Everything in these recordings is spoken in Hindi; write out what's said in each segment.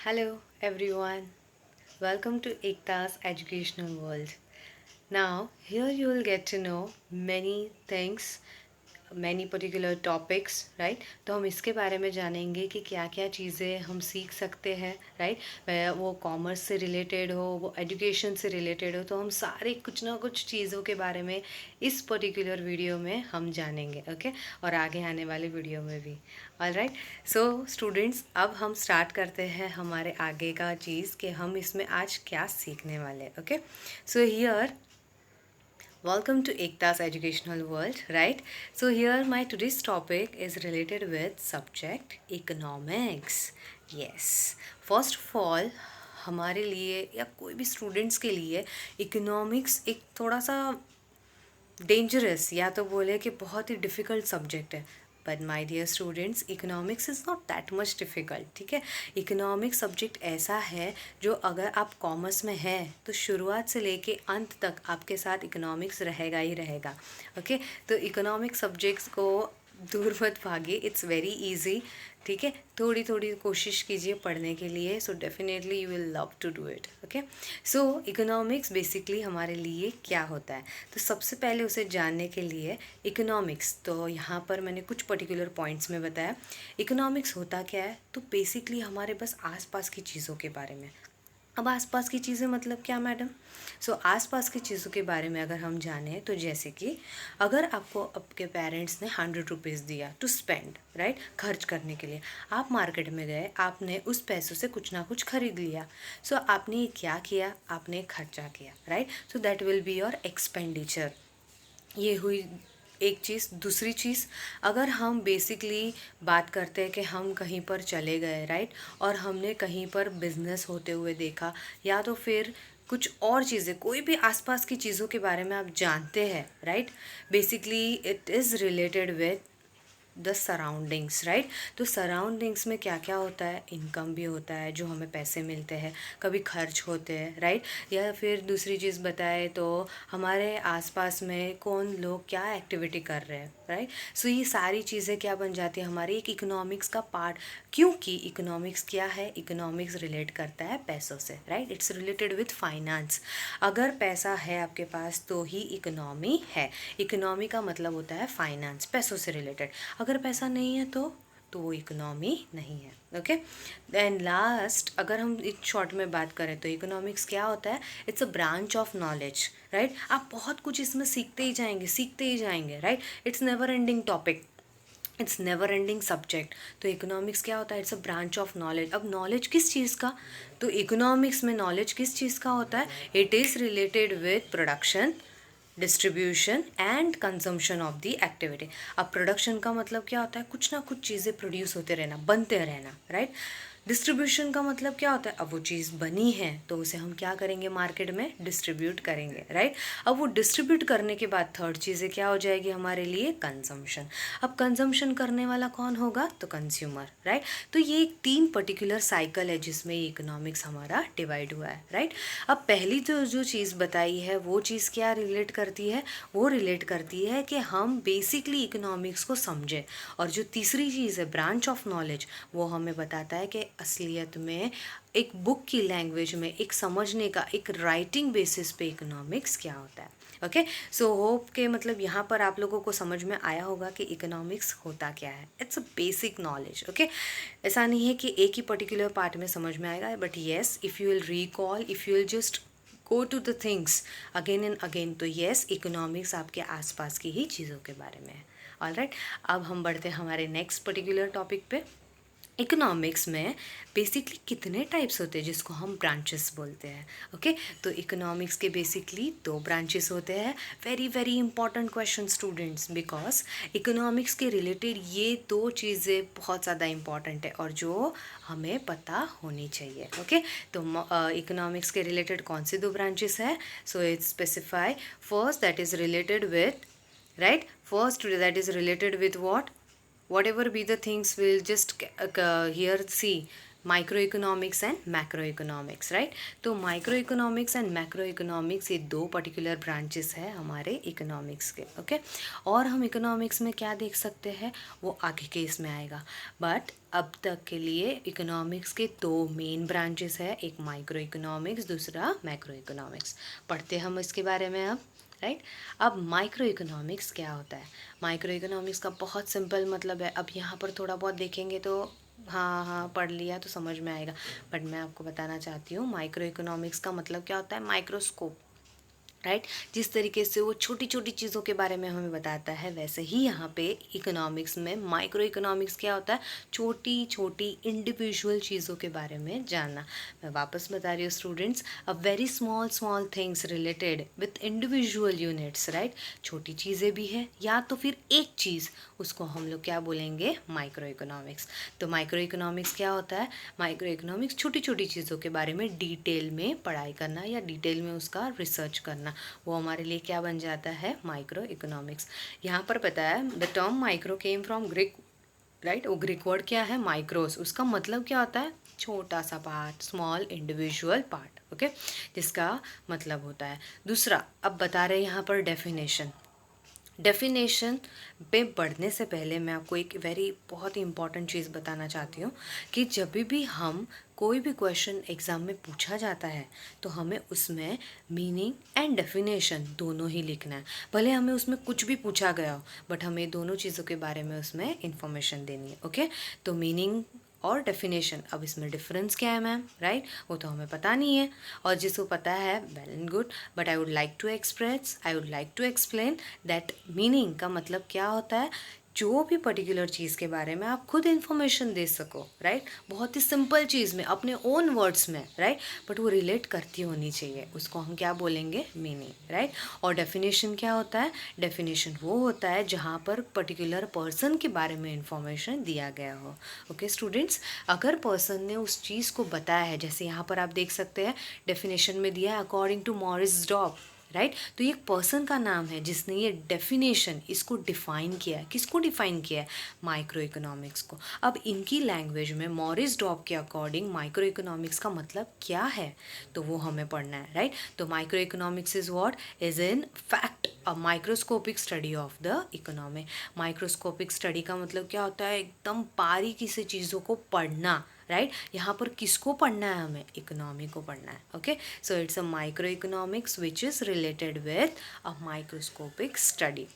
Hello everyone, welcome to Ekta's Educational World. Now, here you will get to know many things, many particular topics, right? तो हम इसके बारे में जानेंगे कि क्या क्या चीज़ें हम सीख सकते हैं, राइट? वो कॉमर्स से रिलेटेड हो, वो एजुकेशन से रिलेटेड हो, तो हम सारे कुछ ना कुछ चीज़ों के बारे में इस पर्टिकुलर वीडियो में हम जानेंगे, ओके? और आगे आने वाले वीडियो में भी। ऑल राइट, सो स्टूडेंट्स, अब हम स्टार्ट करते हैं हमारे आगे का चीज़ कि हम इसमें आज क्या सीखने वाले, okay? So here welcome to Ekta's Educational World, right? So here my today's topic is related with subject economics. Yes. First of all, हमारे लिए या कोई भी स्टूडेंट्स के लिए इकोनॉमिक्स एक थोड़ा सा डेंजरस या तो बोले कि बहुत ही डिफ़िकल्ट सब्जेक्ट है। But my dear students, economics is not that much difficult, ठीक है? इकोनॉमिक्स सब्जेक्ट ऐसा है जो अगर आप कॉमर्स में हैं तो शुरुआत से लेके अंत तक आपके साथ इकोनॉमिक्स रहेगा ही रहेगा, ओके? तो इकोनॉमिक्स सब्जेक्ट्स को दूर मत भागिए, इट्स वेरी इजी, ठीक है? थोड़ी थोड़ी कोशिश कीजिए पढ़ने के लिए, so definitely you will love to do it, okay? So economics basically हमारे लिए क्या होता है, तो सबसे पहले उसे जानने के लिए इकोनॉमिक्स, तो यहाँ पर मैंने कुछ पर्टिकुलर पॉइंट्स में बताया इकोनॉमिक्स होता क्या है। तो बेसिकली हमारे बस आसपास की चीज़ों के बारे में। अब आसपास की चीज़ें मतलब क्या मैडम? सो आसपास की चीज़ों के बारे में अगर हम जानें तो जैसे कि अगर आपको आपके पेरेंट्स ने 100 रुपीज़ दिया टू स्पेंड, राइट, खर्च करने के लिए, आप मार्केट में गए, आपने उस पैसों से कुछ ना कुछ खरीद लिया। सो आपने क्या किया? आपने खर्चा किया, right? So that will be your expenditure. ये हुई एक चीज़। दूसरी चीज़, अगर हम बेसिकली बात करते हैं कि हम कहीं पर चले गए, राइट, और हमने कहीं पर बिजनेस होते हुए देखा, या तो फिर कुछ और चीज़ें, कोई भी आसपास की चीज़ों के बारे में आप जानते हैं, right, basically it is related with the surroundings, right? तो सराउंडिंग्स में क्या क्या होता है? इनकम भी होता है, जो हमें पैसे मिलते हैं, कभी खर्च होते हैं, राइट? या फिर दूसरी चीज़ बताए तो हमारे आसपास में कौन लोग क्या एक्टिविटी कर रहे हैं, राइट? सो ये सारी चीज़ें क्या बन जाती है? हमारी एक इकोनॉमिक्स का पार्ट, क्योंकि इकोनॉमिक्स क्या है? इकोनॉमिक्स रिलेट करता है पैसों से, right? It's related with finance. अगर पैसा है आपके पास तो ही इकोनॉमी है। इकोनॉमी का मतलब होता है फाइनेंस, पैसों से रिलेटेड। अगर पैसा नहीं है तो वो इकोनॉमी नहीं है, ओके? देन लास्ट, अगर हम एक शॉर्ट में बात करें तो इकोनॉमिक्स क्या होता है? It's a branch of knowledge, right? आप बहुत कुछ इसमें सीखते ही जाएंगे, सीखते ही जाएंगे, right? It's never ending topic, it's never ending subject. तो इकोनॉमिक्स क्या होता है? It's a branch of knowledge. अब नॉलेज किस चीज़ का? तो इकोनॉमिक्स में नॉलेज किस चीज़ का होता है? It is related with production, distribution and consumption of the activity. अब प्रोडक्शन का मतलब क्या होता है? कुछ ना कुछ चीज़ें प्रोड्यूस होते रहना, बनते रहना, राइट? डिस्ट्रीब्यूशन का मतलब क्या होता है? अब वो चीज़ बनी है तो उसे हम क्या करेंगे? मार्केट में डिस्ट्रीब्यूट करेंगे, राइट? अब वो डिस्ट्रीब्यूट करने के बाद थर्ड चीज़ें क्या हो जाएगी हमारे लिए? कंजम्पशन। अब कंजम्पशन करने वाला कौन होगा? तो कंज्यूमर, राइट? तो ये एक 3 पर्टिकुलर साइकिल है जिसमें ये इकोनॉमिक्स हमारा डिवाइड हुआ है, राइट? अब पहली जो चीज़ बताई है वो चीज़ क्या रिलेट करती है? वो रिलेट करती है कि हम बेसिकली इकोनॉमिक्स को समझें। और जो तीसरी चीज़ है ब्रांच ऑफ नॉलेज, वो हमें बताता है कि असलियत में एक बुक की लैंग्वेज में एक समझने का, एक राइटिंग बेसिस पे इकोनॉमिक्स क्या होता है, ओके? सो होप के मतलब यहाँ पर आप लोगों को समझ में आया होगा कि इकोनॉमिक्स होता क्या है। It's a basic knowledge, okay? ऐसा नहीं है कि एक ही पर्टिकुलर पार्ट में समझ में आएगा, but yes, if you will recall, if you will just go to the things again and again, तो येस, इकोनॉमिक्स आपके आसपास की ही चीज़ों के बारे में है। ऑल राइट, अब हम बढ़ते हैं हमारे नेक्स्ट पर्टिकुलर टॉपिक पे। इकोनॉमिक्स में बेसिकली कितने टाइप्स होते हैं जिसको हम ब्रांचेस बोलते हैं, ओके? तो इकोनॉमिक्स के बेसिकली 2 ब्रांचेस होते हैं। Very very important question students, because economics के रिलेटेड ये 2 चीज़ें बहुत ज़्यादा इंपॉर्टेंट है और जो हमें पता होनी चाहिए, ओके? तो इकोनॉमिक्स के रिलेटेड कौन सी 2 ब्रांचेस है? So it's specify first that is related with, right, first that is related with what? Whatever be the things, we'll just here see micro economics and macro economics, right. तो micro economics and macro economics ये दो पर्टिकुलर ब्रांचेस है हमारे इकोनॉमिक्स के, ओके। और हम इकोनॉमिक्स में क्या देख सकते हैं वो आगे के इसमें आएगा, बट अब तक के लिए इकोनॉमिक्स के दो मेन ब्रांचेस है, एक माइक्रो इकोनॉमिक्स, दूसरा मैक्रो इकोनॉमिक्स। पढ़ते हम इसके बारे में अब, राइट। अब माइक्रो इकोनॉमिक्स क्या होता है? माइक्रो इकोनॉमिक्स का बहुत सिंपल मतलब है, अब यहाँ पर थोड़ा बहुत देखेंगे तो हाँ हाँ पढ़ लिया तो समझ में आएगा, बट मैं आपको बताना चाहती हूँ माइक्रो इकोनॉमिक्स का मतलब क्या होता है। Microscope, right. जिस तरीके से वो छोटी छोटी चीज़ों के बारे में हमें बताता है, वैसे ही यहाँ पे इकोनॉमिक्स में माइक्रो इकोनॉमिक्स क्या होता है, छोटी छोटी इंडिविजुअल चीज़ों के बारे में जानना। मैं वापस बता रही हूँ students, a very small small things related with individual units, right. छोटी चीज़ें भी है या तो फिर एक चीज़, उसको हम लोग क्या बोलेंगे, माइक्रो इकोनॉमिक्स। तो माइक्रो इकोनॉमिक्स क्या होता है? माइक्रो इकोनॉमिक्स छोटी छोटी चीज़ों के बारे में डिटेल में पढ़ाई करना या डिटेल में उसका रिसर्च करना, वो हमारे लिए क्या बन जाता है, माइक्रो इकोनॉमिक्स। यहाँ पर पता है the term micro came from Greek, right. वो ग्रीक वर्ड क्या है, माइक्रोस, उसका मतलब क्या होता है, छोटा सा part, small individual part, okay, जिसका मतलब होता है। दूसरा अब बता रहे हैं यहाँ पर डेफिनेशन। डेफिनेशन पे बढ़ने से पहले मैं आपको एक बहुत ही इंपॉर्टेंट चीज़ बताना चाहती हूँ कि जब भी हम कोई भी क्वेश्चन एग्ज़ाम में पूछा जाता है तो हमें उसमें मीनिंग एंड डेफिनेशन दोनों ही लिखना है। भले हमें उसमें कुछ भी पूछा गया हो, बट हमें दोनों चीज़ों के बारे में उसमें इंफॉर्मेशन देनी है, ओके। तो मीनिंग और डेफिनेशन, अब इसमें डिफरेंस क्या है मैम, राइट, वो तो हमें पता नहीं है, और जिसको पता है well and good, but I would like to explain that meaning का मतलब क्या होता है, जो भी पर्टिकुलर चीज़ के बारे में आप खुद इन्फॉर्मेशन दे सको, राइट। बहुत ही सिंपल चीज़ में अपने ओन वर्ड्स में, राइट, बट वो रिलेट करती होनी चाहिए, उसको हम क्या बोलेंगे, मीनिंग, राइट। और डेफिनेशन क्या होता है? डेफिनेशन वो होता है जहाँ पर पर्टिकुलर पर्सन के बारे में इंफॉर्मेशन दिया गया हो, ओके स्टूडेंट्स। अगर पर्सन ने उस चीज़ को बताया है, जैसे यहाँ पर आप देख सकते हैं डेफिनेशन में दिया है अकॉर्डिंग टू मॉरिस डॉब, राइट। तो ये एक पर्सन का नाम है जिसने ये डेफिनेशन इसको डिफाइन किया है। किसको डिफाइन किया है? माइक्रो इकोनॉमिक्स को। अब इनकी लैंग्वेज में मॉरिस डॉब के अकॉर्डिंग माइक्रो इकोनॉमिक्स का मतलब क्या है, तो वो हमें पढ़ना है, राइट। तो micro economics is what is in fact a microscopic study of the economy. Microscopic study का मतलब क्या होता है? एकदम बारीकी से चीज़ों को पढ़ना, राइट। यहाँ पर किसको पढ़ना है? हमें इकोनॉमी को पढ़ना है, okay. So it's a micro economics which is related with a microscopic study.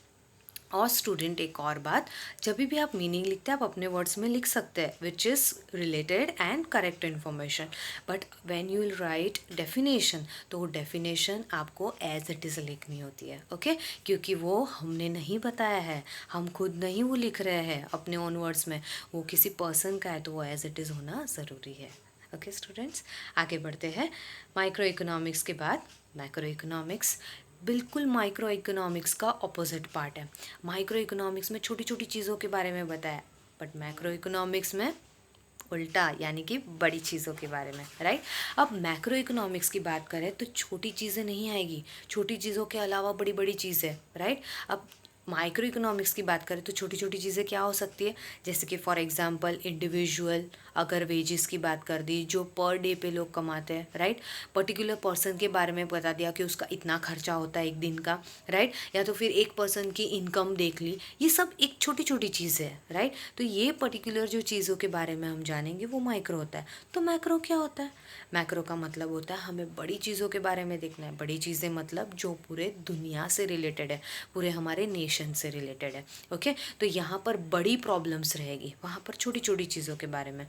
और स्टूडेंट एक और बात, जब भी आप मीनिंग लिखते हैं आप अपने वर्ड्स में लिख सकते हैं which is related and correct information, but when you will write definition तो वो डेफिनेशन आपको एज इट इज़ लिखनी होती है, ओके। क्योंकि वो हमने नहीं बताया है, हम खुद नहीं वो लिख रहे हैं अपने ओन वर्ड्स में, वो किसी पर्सन का है, तो वो एज इट इज़ होना ज़रूरी है, ओके स्टूडेंट्स। आगे बढ़ते हैं। माइक्रो इकोनॉमिक्स के बाद मैक्रो इकोनॉमिक्स बिल्कुल माइक्रो इकोनॉमिक्स का ऑपोजिट पार्ट है। माइक्रो इकोनॉमिक्स में छोटी छोटी चीज़ों के बारे में बताया, बट मैक्रो इकोनॉमिक्स में उल्टा, यानी कि बड़ी चीज़ों के बारे में, राइट। अब मैक्रो इकोनॉमिक्स की बात करें तो छोटी चीज़ें नहीं आएगी, छोटी चीज़ों के अलावा बड़ी बड़ी चीज़ें, राइट। अब माइक्रो इकोनॉमिक्स की बात करें तो छोटी छोटी चीज़ें क्या हो सकती है, जैसे कि फॉर एग्जांपल इंडिविजुअल अगर वेजेस की बात कर दी, जो पर डे पे लोग कमाते हैं, राइट। पर्टिकुलर पर्सन के बारे में बता दिया कि उसका इतना खर्चा होता है एक दिन का, राइट। या तो फिर एक पर्सन की इनकम देख ली, ये सब एक छोटी छोटी चीज़ है, राइट। तो ये पर्टिकुलर जो चीज़ों के बारे में हम जानेंगे वो माइक्रो होता है। तो मैक्रो क्या होता है? मैक्रो का मतलब होता है हमें बड़ी चीज़ों के बारे में देखना है। बड़ी चीज़ें मतलब जो पूरे दुनिया से रिलेटेड है, पूरे हमारे नेशन से रिलेटेड है, ओके। तो यहाँ पर बड़ी प्रॉब्लम्स रहेगी, वहाँ पर छोटी छोटी चीज़ों के बारे में।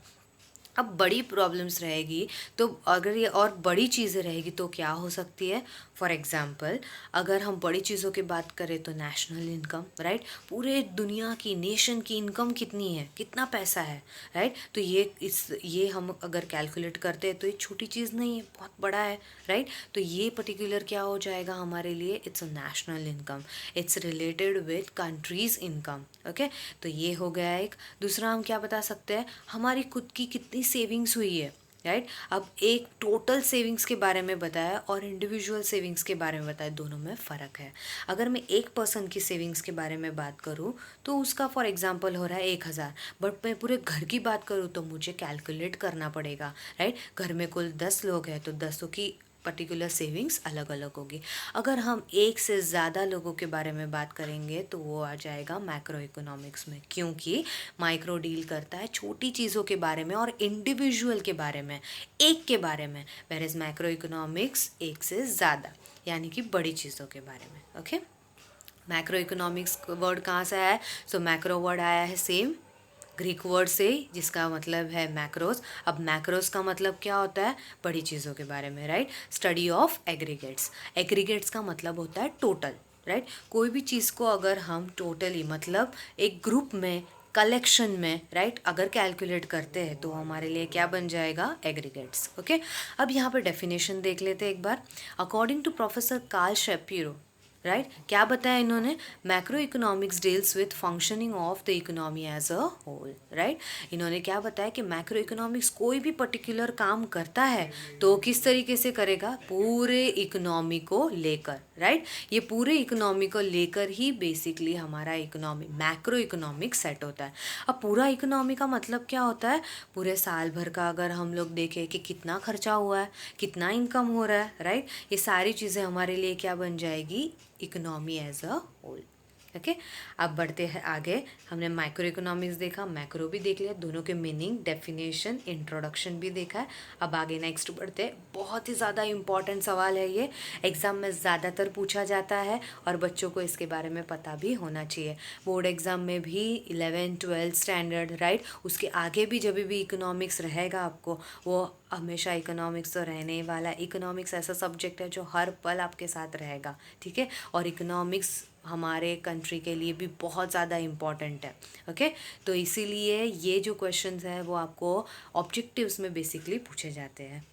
अब बड़ी प्रॉब्लम्स रहेगी तो अगर ये और बड़ी चीज़ें रहेगी तो क्या हो सकती है? फॉर एग्जांपल अगर हम बड़ी चीज़ों की बात करें तो नेशनल इनकम, राइट। पूरे दुनिया की नेशन की इनकम कितनी है, कितना पैसा है, राइट। तो ये हम अगर कैलकुलेट करते हैं तो ये छोटी चीज़ नहीं है, बहुत बड़ा है, राइट। तो ये पर्टिकुलर क्या हो जाएगा हमारे लिए? It's a national income, it's related with countries income, okay. तो ये हो गया एक। दूसरा हम क्या बता सकते हैं? हमारी खुद की कितनी सेविंग्स हुई है, राइट। अब एक टोटल सेविंग्स के बारे में बताया और इंडिविजुअल सेविंग्स के बारे में बताया, दोनों में फ़र्क है। अगर मैं एक पर्सन की सेविंग्स के बारे में बात करूँ तो उसका फॉर एग्जांपल हो रहा है 1,000, बट मैं पूरे घर की बात करूँ तो मुझे कैलकुलेट करना पड़ेगा, राइट। घर में कुल 10 लोग हैं तो 10 की पर्टिकुलर सेविंग्स अलग अलग होगी। अगर हम एक से ज़्यादा लोगों के बारे में बात करेंगे तो वो आ जाएगा मैक्रो इकोनॉमिक्स में, क्योंकि माइक्रो डील करता है छोटी चीज़ों के बारे में और इंडिविजुअल के बारे में, एक के बारे में, वेयर इज मैक्रो इकोनॉमिक्स एक से ज़्यादा यानी कि बड़ी चीज़ों के बारे में। ओके, मैक्रो इकोनॉमिक्स वर्ड कहाँ से आया है? सो मैक्रो वर्ड आया है सेम ग्रीक वर्ड से, जिसका मतलब है मैक्रोस। अब मैक्रोस का मतलब क्या होता है? बड़ी चीज़ों के बारे में, right. Study of aggregates, aggregates का मतलब होता है टोटल, राइट। कोई भी चीज़ को अगर हम टोटली मतलब एक ग्रुप में, कलेक्शन में, राइट, अगर कैलकुलेट करते हैं तो हमारे लिए क्या बन जाएगा? एग्रीगेट्स। ओके, अब यहाँ पर डेफिनेशन देख लेते हैं एक बार। According to professor Karl Shapiro, right, क्या बताया इन्होंने? Macro economics deals with functioning of the economy as a whole, right. इन्होंने क्या बताया कि मैक्रो इकोनॉमिक्स कोई भी पर्टिकुलर काम करता है तो किस तरीके से करेगा? पूरे इकोनॉमी को लेकर, राइट। ये पूरे इकोनॉमी को लेकर ही बेसिकली हमारा इकोनॉमी मैक्रो इकोनॉमिक्स सेट होता है। अब पूरा इकोनॉमी का मतलब क्या होता है? पूरे साल भर का अगर हम लोग देखें कि कितना खर्चा हुआ है, कितना इनकम हो रहा है, राइट, ये सारी चीज़ें हमारे लिए क्या बन जाएगी? Economy as a whole. Okay, अब बढ़ते हैं आगे। हमने माइक्रो इकोनॉमिक्स देखा, मैक्रो भी देख लिया, दोनों के मीनिंग, डेफिनेशन, इंट्रोडक्शन भी देखा है। अब आगे नेक्स्ट बढ़ते हैं। बहुत ही ज़्यादा इंपॉर्टेंट सवाल है ये, एग्ज़ाम में ज़्यादातर पूछा जाता है और बच्चों को इसके बारे में पता भी होना चाहिए। बोर्ड एग्ज़ाम में भी 11, 12 स्टैंडर्ड, राइट, उसके आगे भी जब भी इकोनॉमिक्स रहेगा आपको, वो हमेशा इकोनॉमिक्स तो रहने ही वाला। इकोनॉमिक्स ऐसा सब्जेक्ट है जो हर पल आपके साथ रहेगा, ठीक है। और इकोनॉमिक्स हमारे कंट्री के लिए भी बहुत ज़्यादा इम्पॉर्टेंट है। ओके, तो इसीलिए ये जो क्वेश्चंस हैं वो आपको ऑब्जेक्टिव्स में बेसिकली पूछे जाते हैं।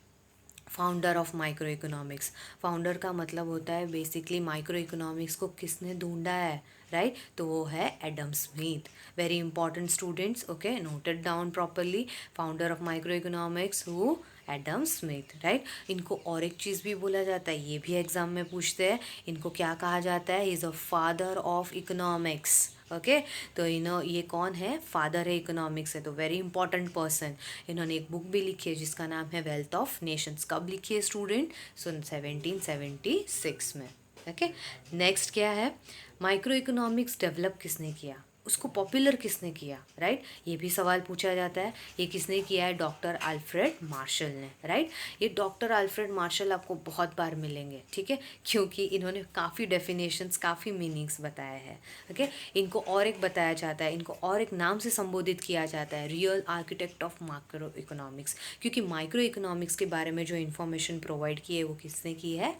Founder of micro economics, founder का मतलब होता है बेसिकली माइक्रो इकोनॉमिक्स को किसने ढूंढा है, राइट, तो वो है Adam Smith. Very important students, okay, noted down properly. Founder of micro economics who? Adam Smith, right. इनको और एक चीज़ भी बोला जाता है, ये भी एग्जाम में पूछते हैं, इनको क्या कहा जाता है? Is a father of economics. Okay, तो ये कौन है? फादर है इकोनॉमिक्स है, तो वेरी इंपॉर्टेंट पर्सन। इन्होंने एक बुक भी लिखी है जिसका नाम है वेल्थ ऑफ नेशंस। कब लिखी है स्टूडेंट? सन 1776 में। ओके, नेक्स्ट क्या है? माइक्रो इकोनॉमिक्स डेवलप किसने किया, उसको पॉपुलर किसने किया, राइट, ये भी सवाल पूछा जाता है। ये किसने किया है? डॉक्टर अल्फ्रेड मार्शल ने, राइट। ये डॉक्टर अल्फ्रेड मार्शल आपको बहुत बार मिलेंगे, ठीक है, क्योंकि इन्होंने काफ़ी डेफिनेशंस, काफ़ी मीनिंग्स बताए हैं। ओके, इनको और एक बताया जाता है, इनको और एक नाम से संबोधित किया जाता है, real architect of micro economics, क्योंकि माइक्रो इकोनॉमिक्स के बारे में जो इन्फॉर्मेशन प्रोवाइड की है वो किसने की है?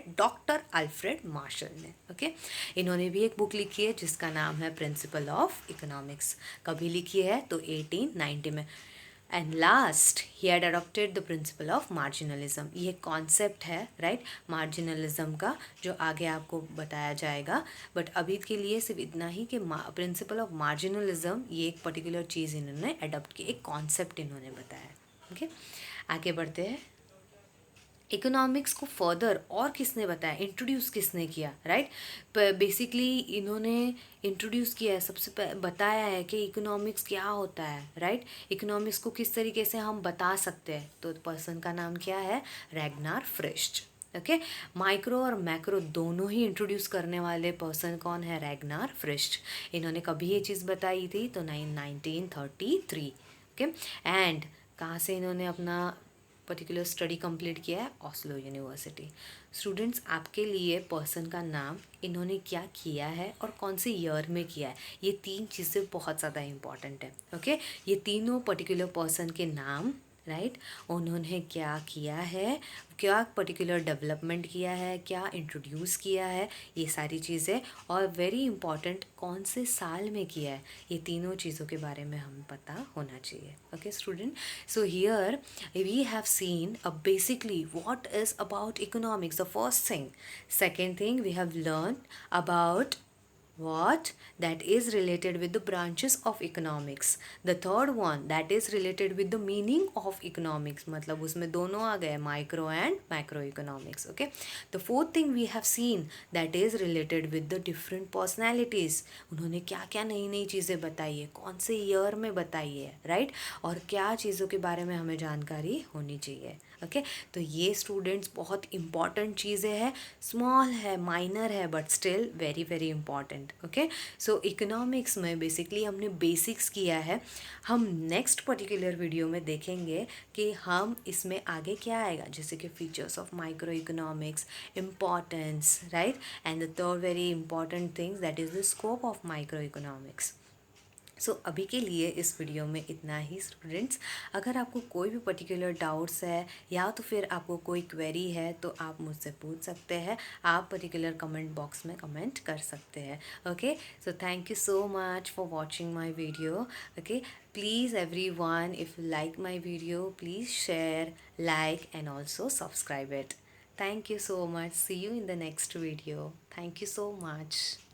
डॉक्टर अल्फ्रेड मार्शल ने। ओके, इन्होंने भी एक बुक लिखी है जिसका नाम है प्रिंसिपल ऑफ इकोनॉमिक्स। कभी लिखी है? तो 1890 में। एंड लास्ट ही had adopted the principle of marginalism. ये कॉन्सेप्ट है, राइट, मार्जिनलिज्म का, जो आगे आपको बताया जाएगा, बट अभी के लिए सिर्फ इतना ही कि प्रिंसिपल ऑफ मार्जिनलिज्म ये एक पर्टिकुलर चीज़ इन्होंने अडॉप्ट की, एक कॉन्सेप्ट इन्होंने बताया। ओके, आगे बढ़ते हैं। इकोनॉमिक्स को फर्दर और किसने बताया, इंट्रोड्यूस किसने किया, राइट। बेसिकली इन्होंने इंट्रोड्यूस किया है, सबसे बताया है कि इकोनॉमिक्स क्या होता है, राइट, इकोनॉमिक्स को किस तरीके से हम बता सकते हैं। तो पर्सन का नाम क्या है? रैगनार फ्रिस्ट। ओके, माइक्रो और मैक्रो दोनों ही इंट्रोड्यूस करने वाले पर्सन कौन है? रैगनार फ्रिस्ट। इन्होंने कभी ये चीज़ बताई थी? तो 1933। ओके, एंड कहाँ से इन्होंने अपना पर्टिकुलर स्टडी कंप्लीट किया है? Oslo university. स्टूडेंट्स, आपके लिए पर्सन का नाम, इन्होंने क्या किया है और कौन से ईयर में किया है, ये 3 चीज़ें बहुत ज़्यादा इंपॉर्टेंट है। ओके, ये तीनों पर्टिकुलर पर्सन के नाम, राइट, उन्होंने क्या किया है, क्या पर्टिकुलर डेवलपमेंट किया है, क्या इंट्रोड्यूस किया है, ये सारी चीज़ें, और वेरी इंपॉर्टेंट कौन से साल में किया है, ये तीनों चीज़ों के बारे में हमें पता होना चाहिए। Okay student, so here we have seen basically what is about economics, the first thing. Second thing, we have learned about what? That is related with the branches of economics. The third one, that is related with the meaning of economics, मतलब उसमें दोनों आ गए, micro and macro economics. Okay, the fourth thing we have seen, that is related with the different personalities. उन्होंने क्या क्या नई नई चीज़ें बताई है, कौन से ईयर में बताई है, राइट, और क्या चीज़ों के बारे में हमें जानकारी होनी चाहिए. ओके, तो ये स्टूडेंट्स बहुत इंपॉर्टेंट चीज़ें हैं, स्मॉल है, माइनर है, but still very very important. Okay, so economics में बेसिकली हमने बेसिक्स किया है. हम नेक्स्ट पर्टिकुलर वीडियो में देखेंगे कि हम इसमें आगे क्या आएगा, जैसे कि features of micro economics, importance, right, and the third very important things, that is the scope of micro economics. So अभी के लिए इस वीडियो में इतना ही स्टूडेंट्स. अगर आपको कोई भी पर्टिकुलर डाउट्स है या तो फिर आपको कोई क्वेरी है तो आप मुझसे पूछ सकते हैं. आप पर्टिकुलर कमेंट बॉक्स में कमेंट कर सकते हैं. Okay, so thank you so much for watching my video. Okay, please everyone, if you like my video, please share, like and also subscribe it. Thank you so much. See you in the next video. Thank you so much.